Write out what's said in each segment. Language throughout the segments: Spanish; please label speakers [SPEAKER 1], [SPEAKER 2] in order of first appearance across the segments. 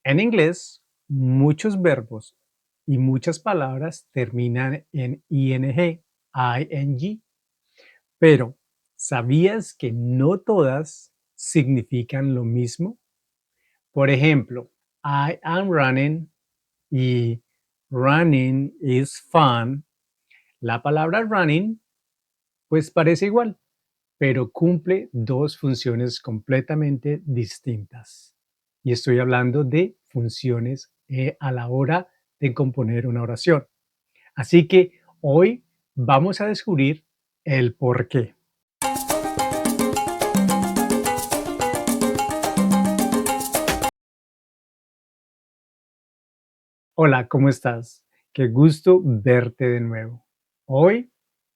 [SPEAKER 1] En inglés, muchos verbos y muchas palabras terminan en ing, pero ¿sabías que no todas significan lo mismo? Por ejemplo, I am running y running is fun. La palabra running pues parece igual, pero cumple dos funciones completamente distintas. Y estoy hablando de funciones a la hora de componer una oración. Así que hoy vamos a descubrir el por qué. Hola, ¿cómo estás? Qué gusto verte de nuevo. Hoy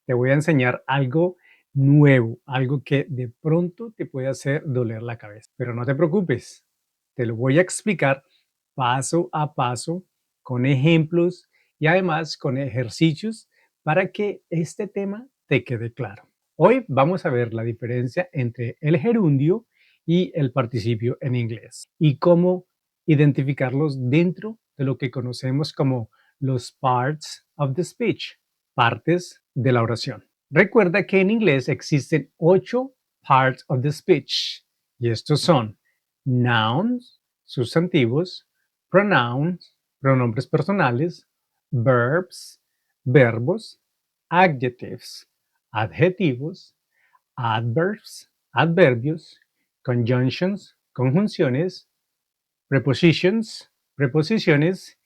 [SPEAKER 1] te voy a enseñar algo nuevo, algo que de pronto te puede hacer doler la cabeza. Pero no te preocupes, te lo voy a explicar paso a paso con ejemplos y además con ejercicios para que este tema te quede claro. Hoy vamos a ver la diferencia entre el gerundio y el participio en inglés y cómo identificarlos dentro de lo que conocemos como los parts of the speech, partes de la oración. Recuerda que en inglés existen 8 parts of the speech y estos son nouns, sustantivos, pronouns, pronombres personales, verbs, verbos, adjectives, adjetivos, adverbs, adverbios, conjunctions, conjunciones, prepositions, preposiciones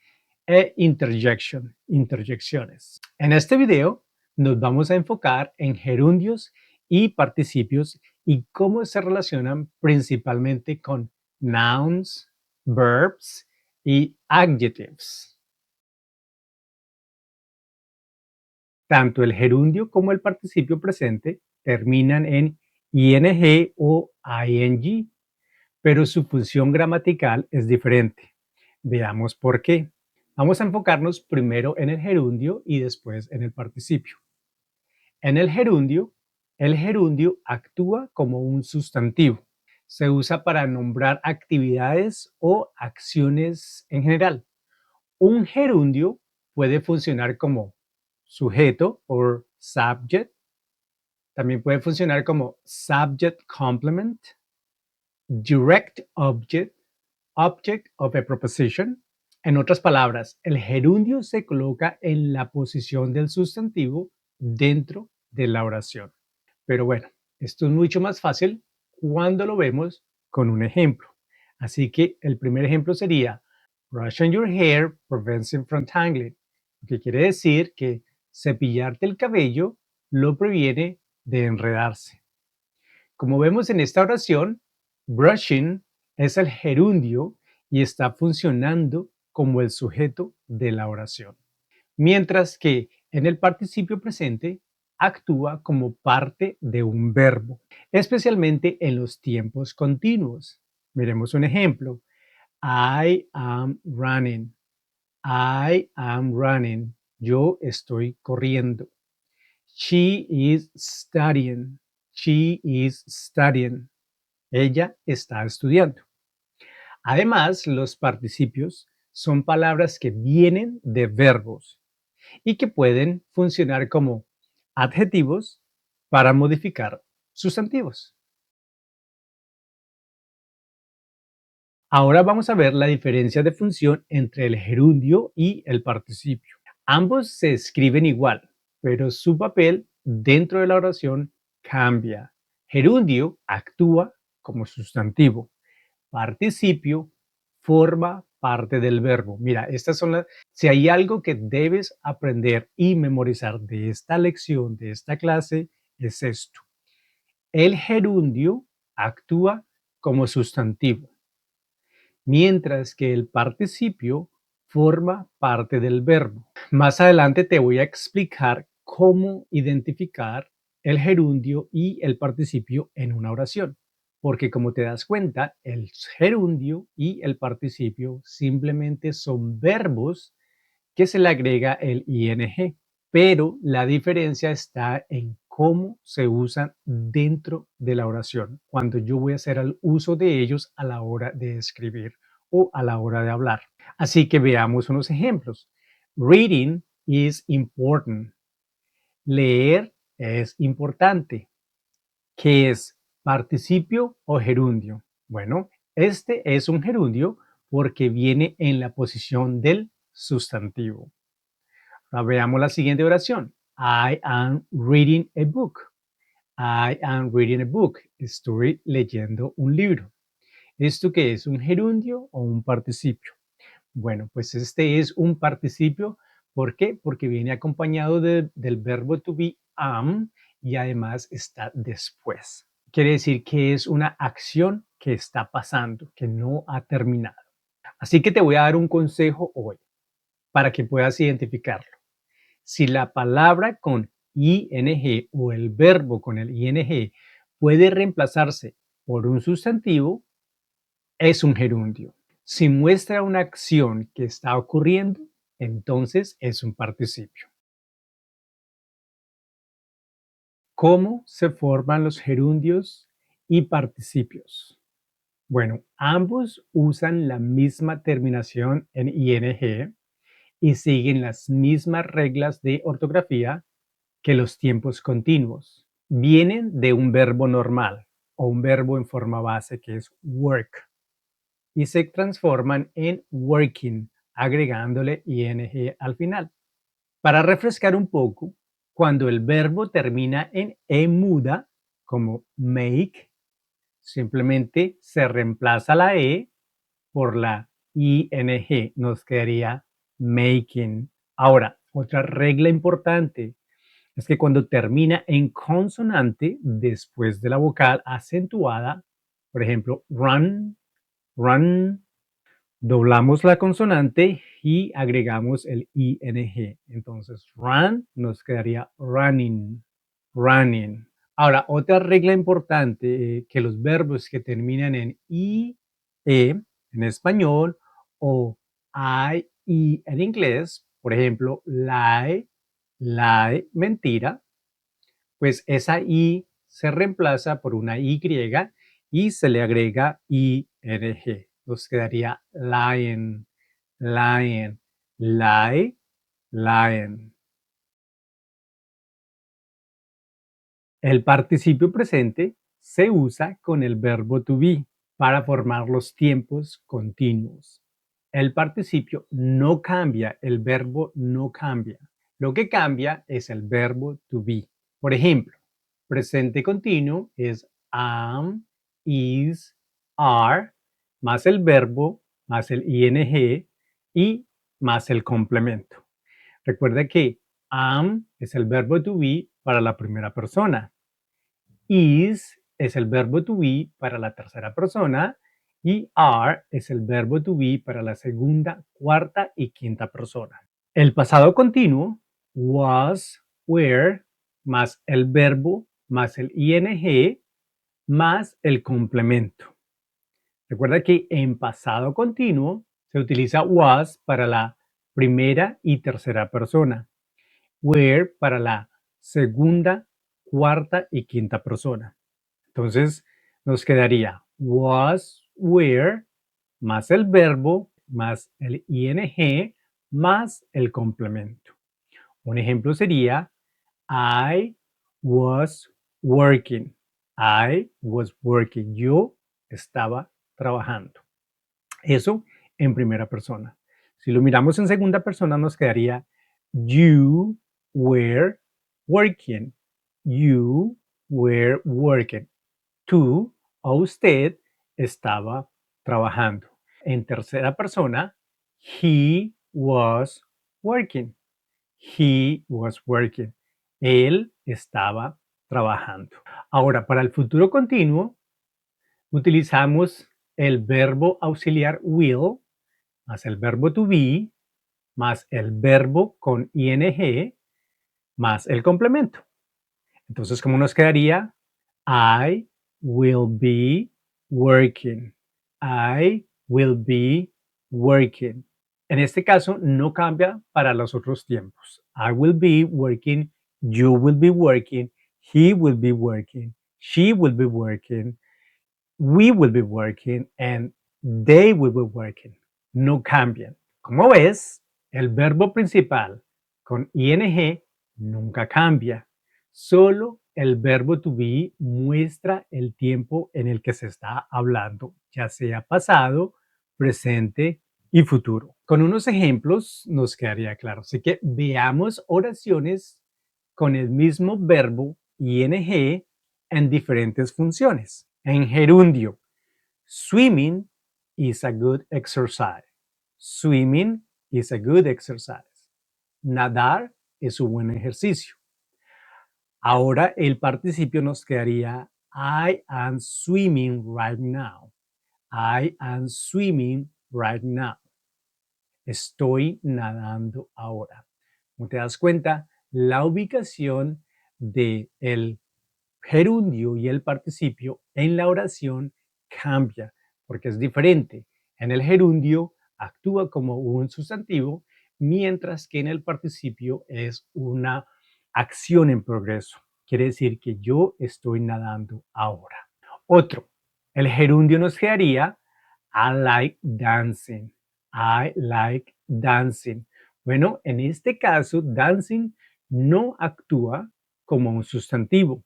[SPEAKER 1] e interjecciones. En este video nos vamos a enfocar en gerundios y participios y cómo se relacionan principalmente con nouns, verbs y adjectives. Tanto el gerundio como el participio presente terminan en ing o ing, pero su función gramatical es diferente. Veamos por qué. Vamos a enfocarnos primero en el gerundio y después en el participio. En el gerundio actúa como un sustantivo. Se usa para nombrar actividades o acciones en general. Un gerundio puede funcionar como sujeto o subject. También puede funcionar como subject complement, direct object, object of a proposition. En otras palabras, el gerundio se coloca en la posición del sustantivo dentro de la oración. Pero bueno, esto es mucho más fácil cuando lo vemos con un ejemplo. Así que el primer ejemplo sería brushing your hair prevents it from tangling, que quiere decir que cepillarte el cabello lo previene de enredarse. Como vemos en esta oración, brushing es el gerundio y está funcionando como el sujeto de la oración. Mientras que en el participio presente actúa como parte de un verbo, especialmente en los tiempos continuos. Miremos un ejemplo. I am running. I am running. Yo estoy corriendo. She is studying. She is studying. Ella está estudiando. Además, los participios son palabras que vienen de verbos y que pueden funcionar como adjetivos para modificar sustantivos. Ahora vamos a ver la diferencia de función entre el gerundio y el participio. Ambos se escriben igual, pero su papel dentro de la oración cambia. Gerundio actúa como sustantivo. Participio forma parte del verbo. Mira, si hay algo que debes aprender y memorizar de esta lección, de esta clase, es esto. El gerundio actúa como sustantivo, mientras que el participio forma parte del verbo. Más adelante te voy a explicar cómo identificar el gerundio y el participio en una oración, porque como te das cuenta, el gerundio y el participio simplemente son verbos que se le agrega el ing, pero la diferencia está en cómo se usan dentro de la oración, cuando yo voy a hacer el uso de ellos a la hora de escribir o a la hora de hablar. Así que veamos unos ejemplos. Reading is important. Leer es importante. ¿Qué es? ¿Participio o gerundio? Bueno, este es un gerundio porque viene en la posición del sustantivo. Ahora veamos la siguiente oración. I am reading a book. I am reading a book. Estoy leyendo un libro. ¿Esto qué es? ¿Un gerundio o un participio? Bueno, pues este es un participio. ¿Por qué? Porque viene acompañado del verbo to be am y además está después. Quiere decir que es una acción que está pasando, que no ha terminado. Así que te voy a dar un consejo hoy para que puedas identificarlo. Si la palabra con ing o el verbo con el ing puede reemplazarse por un sustantivo, es un gerundio. Si muestra una acción que está ocurriendo, entonces es un participio. ¿Cómo se forman los gerundios y participios? Bueno, ambos usan la misma terminación en ing y siguen las mismas reglas de ortografía que los tiempos continuos. Vienen de un verbo normal o un verbo en forma base que es work y se transforman en working, agregándole ing al final. Para refrescar un poco, cuando el verbo termina en e muda, como make, simplemente se reemplaza la e por la ing. Nos quedaría making. Ahora, otra regla importante es que cuando termina en consonante después de la vocal acentuada, por ejemplo, run, run, doblamos la consonante y agregamos el ing. Entonces, run nos quedaría running, running. Ahora, otra regla importante, que los verbos que terminan en en español o I en inglés, por ejemplo, lie, mentira, pues esa I se reemplaza por una Y y se le agrega ing. Nos quedaría lion, lion, lie, lion. El participio presente se usa con el verbo to be para formar los tiempos continuos. El participio no cambia, el verbo no cambia. Lo que cambia es el verbo to be. Por ejemplo, presente continuo es am, is, are, más el verbo, más el ing y más el complemento. Recuerda que am es el verbo to be para la primera persona. Is es el verbo to be para la tercera persona y are es el verbo to be para la segunda, cuarta y quinta persona. El pasado continuo, was, were, más el verbo, más el ing, más el complemento. Recuerda que en pasado continuo se utiliza was para la primera y tercera persona, were para la segunda, cuarta y quinta persona. Entonces nos quedaría was, were, más el verbo, más el ing, más el complemento. Un ejemplo sería I was working. I was working. Yo estaba trabajando. Eso en primera persona. Si lo miramos en segunda persona nos quedaría you were working. You were working. Tú o usted estaba trabajando. En tercera persona, he was working. He was working. Él estaba trabajando. Ahora, para el futuro continuo, utilizamos el verbo auxiliar will más el verbo to be más el verbo con ing más el complemento. Entonces, ¿cómo nos quedaría? I will be working. I will be working. En este caso no cambia para los otros tiempos. I will be working, you will be working, he will be working, she will be working, we will be working, and They will be working. No cambian. Como ves, el verbo principal con ing nunca cambia. Solo el verbo to be muestra el tiempo en el que se está hablando, ya sea pasado, presente y futuro. Con unos ejemplos nos quedaría claro. Así que veamos oraciones con el mismo verbo ing en diferentes funciones. En gerundio, swimming is a good exercise. Swimming is a good exercise. Nadar es un buen ejercicio. Ahora el participio nos quedaría I am swimming right now. I am swimming right now. Estoy nadando ahora. Como te das cuenta, la ubicación de el gerundio y el participio en la oración cambia porque es diferente. En el gerundio actúa como un sustantivo, mientras que en el participio es una acción en progreso. Quiere decir que yo estoy nadando ahora. Otro, el gerundio nos quedaría I like dancing. I like dancing. Bueno, en este caso, dancing no actúa como un sustantivo.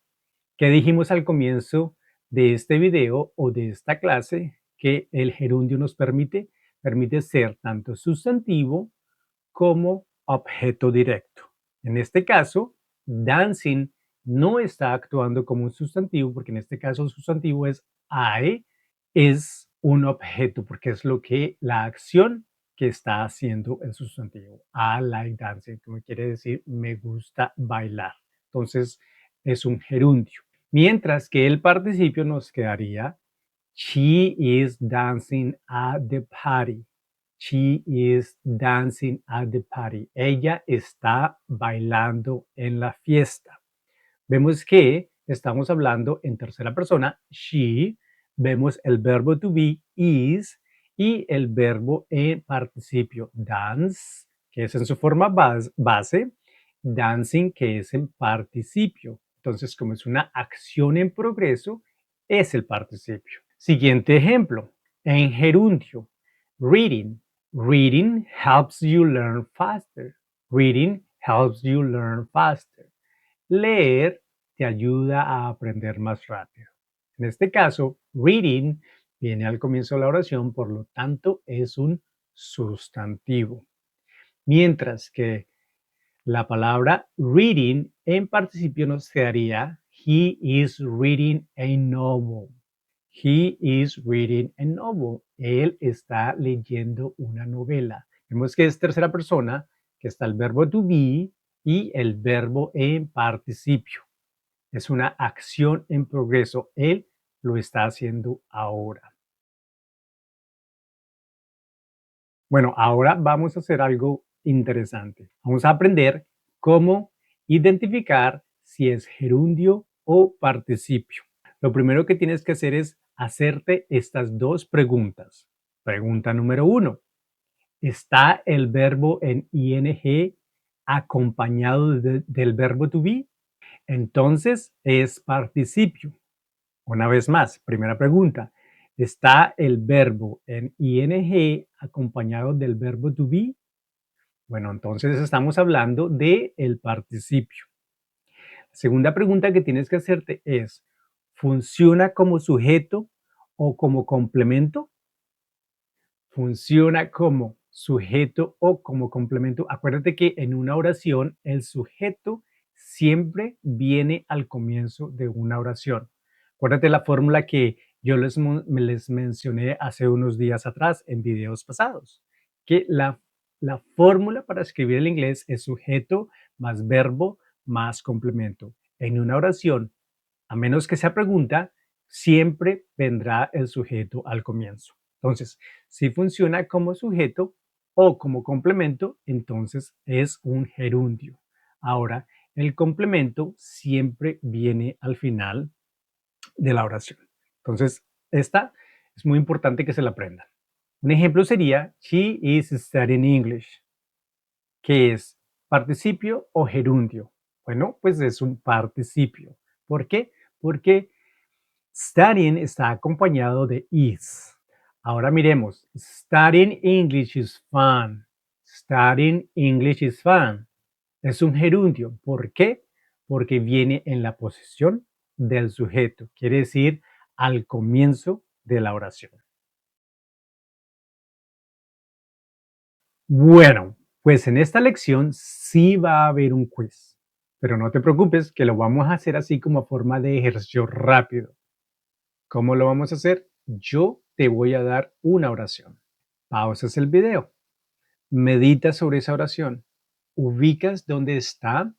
[SPEAKER 1] ¿Qué dijimos al comienzo de este video o de esta clase? Que el gerundio nos permite ser tanto sustantivo como objeto directo. En este caso, dancing no está actuando como un sustantivo, porque en este caso el sustantivo es I, es un objeto, porque es lo que la acción que está haciendo el sustantivo. I like dancing, como quiere decir me gusta bailar. Entonces, es un gerundio. Mientras que el participio nos quedaría she is dancing at the party. She is dancing at the party. Ella está bailando en la fiesta. Vemos que estamos hablando en tercera persona, she. Vemos el verbo to be, is, y el verbo en participio, dance, que es en su forma base, dancing, que es en participio. Entonces, como es una acción en progreso, es el participio. Siguiente ejemplo, en gerundio, reading. Reading helps you learn faster. Reading helps you learn faster. Leer te ayuda a aprender más rápido. En este caso, reading viene al comienzo de la oración, por lo tanto es un sustantivo. Mientras que la palabra reading en participio nos quedaría he is reading a novel. He is reading a novel. Él está leyendo una novela. Vemos que es tercera persona, que está el verbo to be y el verbo en participio. Es una acción en progreso. Él lo está haciendo ahora. Bueno, ahora vamos a hacer algo interesante. Vamos a aprender cómo identificar si es gerundio o participio. Lo primero que tienes que hacer es hacerte estas dos preguntas. Pregunta número 1. ¿Está el verbo en ing acompañado del verbo to be? Entonces es participio. Una vez más, primera pregunta. ¿Está el verbo en ing acompañado del verbo to be? Bueno, entonces estamos hablando de el participio. La segunda pregunta que tienes que hacerte es, ¿funciona como sujeto o como complemento? Funciona como sujeto o como complemento. Acuérdate que en una oración el sujeto siempre viene al comienzo de una oración. Acuérdate la fórmula que yo les mencioné hace unos días atrás en videos pasados, que la fórmula para escribir el inglés es sujeto más verbo más complemento. En una oración, a menos que sea pregunta, siempre vendrá el sujeto al comienzo. Entonces, si funciona como sujeto o como complemento, entonces es un gerundio. Ahora, el complemento siempre viene al final de la oración. Entonces, esta es muy importante que se la aprendan. Un ejemplo sería, she is studying English, que es participio o gerundio. Bueno, pues es un participio. ¿Por qué? Porque studying está acompañado de is. Ahora miremos. Studying English is fun. Studying English is fun. Es un gerundio. ¿Por qué? Porque viene en la posición del sujeto. Quiere decir al comienzo de la oración. Bueno, pues en esta lección sí va a haber un quiz. Pero no te preocupes que lo vamos a hacer así como a forma de ejercicio rápido. ¿Cómo lo vamos a hacer? Yo te voy a dar una oración. Pausas el video. Meditas sobre esa oración. Ubicas dónde está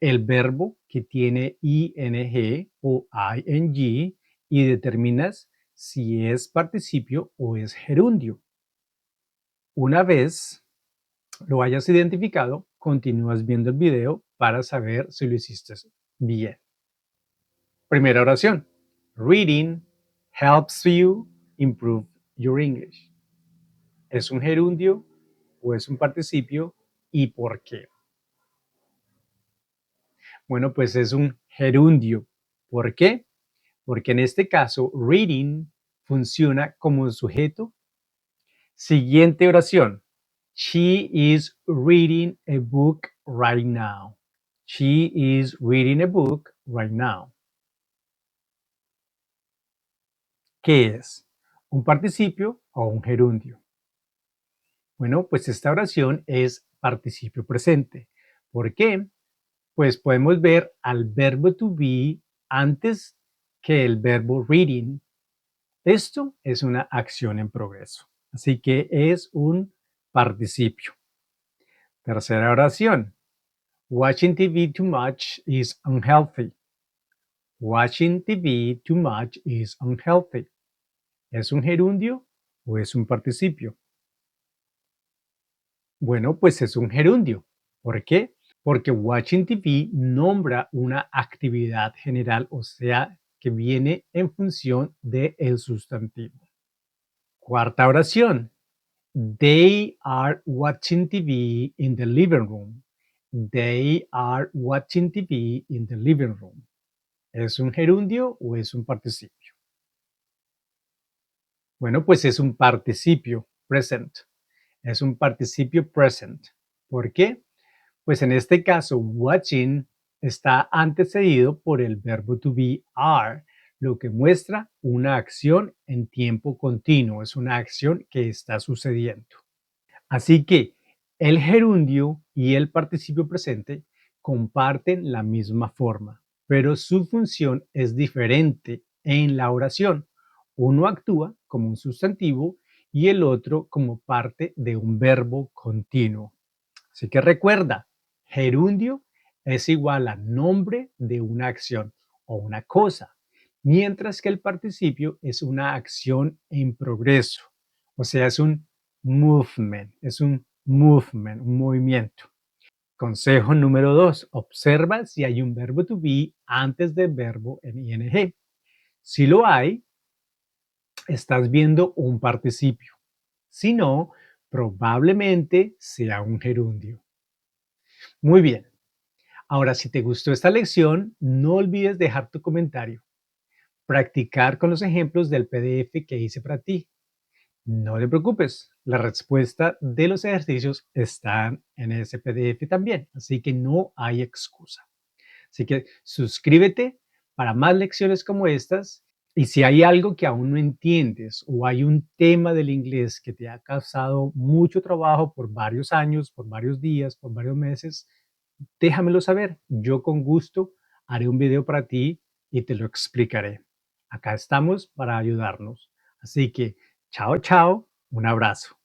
[SPEAKER 1] el verbo que tiene ing o ing y determinas si es participio o es gerundio. Una vez lo hayas identificado, continúas viendo el video para saber si lo hiciste bien. Primera oración. Reading helps you improve your English. ¿Es un gerundio o es un participio y por qué? Bueno, pues es un gerundio. ¿Por qué? Porque en este caso, reading funciona como sujeto. Siguiente oración. She is reading a book right now. She is reading a book right now. ¿Qué es? ¿Un participio o un gerundio? Bueno, pues esta oración es participio presente. ¿Por qué? Pues podemos ver al verbo to be antes que el verbo reading. Esto es una acción en progreso, así que es un participio. Tercera oración. Watching TV too much is unhealthy. Watching TV too much is unhealthy. ¿Es un gerundio o es un participio? Bueno, pues es un gerundio. ¿Por qué? Porque watching TV nombra una actividad general, o sea, que viene en función del sustantivo. Cuarta oración. They are watching TV in the living room. They are watching TV in the living room. ¿Es un gerundio o es un participio? Bueno, pues es un participio present. Es un participio present. ¿Por qué? Pues en este caso, watching está antecedido por el verbo to be are, lo que muestra una acción en tiempo continuo. Es una acción que está sucediendo. Así que el gerundio y el participio presente comparten la misma forma, pero su función es diferente en la oración. Uno actúa como un sustantivo y el otro como parte de un verbo continuo. Así que recuerda, gerundio es igual a nombre de una acción o una cosa, mientras que el participio es una acción en progreso, o sea, es un movement, un movimiento. Consejo número 2, observa si hay un verbo to be antes del verbo en ing. Si lo hay, estás viendo un participio. Si no, probablemente sea un gerundio. Muy bien. Ahora, si te gustó esta lección, no olvides dejar tu comentario, practicar con los ejemplos del PDF que hice para ti. No te preocupes, la respuesta de los ejercicios está en ese PDF también, así que no hay excusa. Así que suscríbete para más lecciones como estas y si hay algo que aún no entiendes o hay un tema del inglés que te ha causado mucho trabajo por varios años, por varios días, por varios meses, déjamelo saber. Yo con gusto haré un video para ti y te lo explicaré. Acá estamos para ayudarnos. Así que, chao, chao, un abrazo.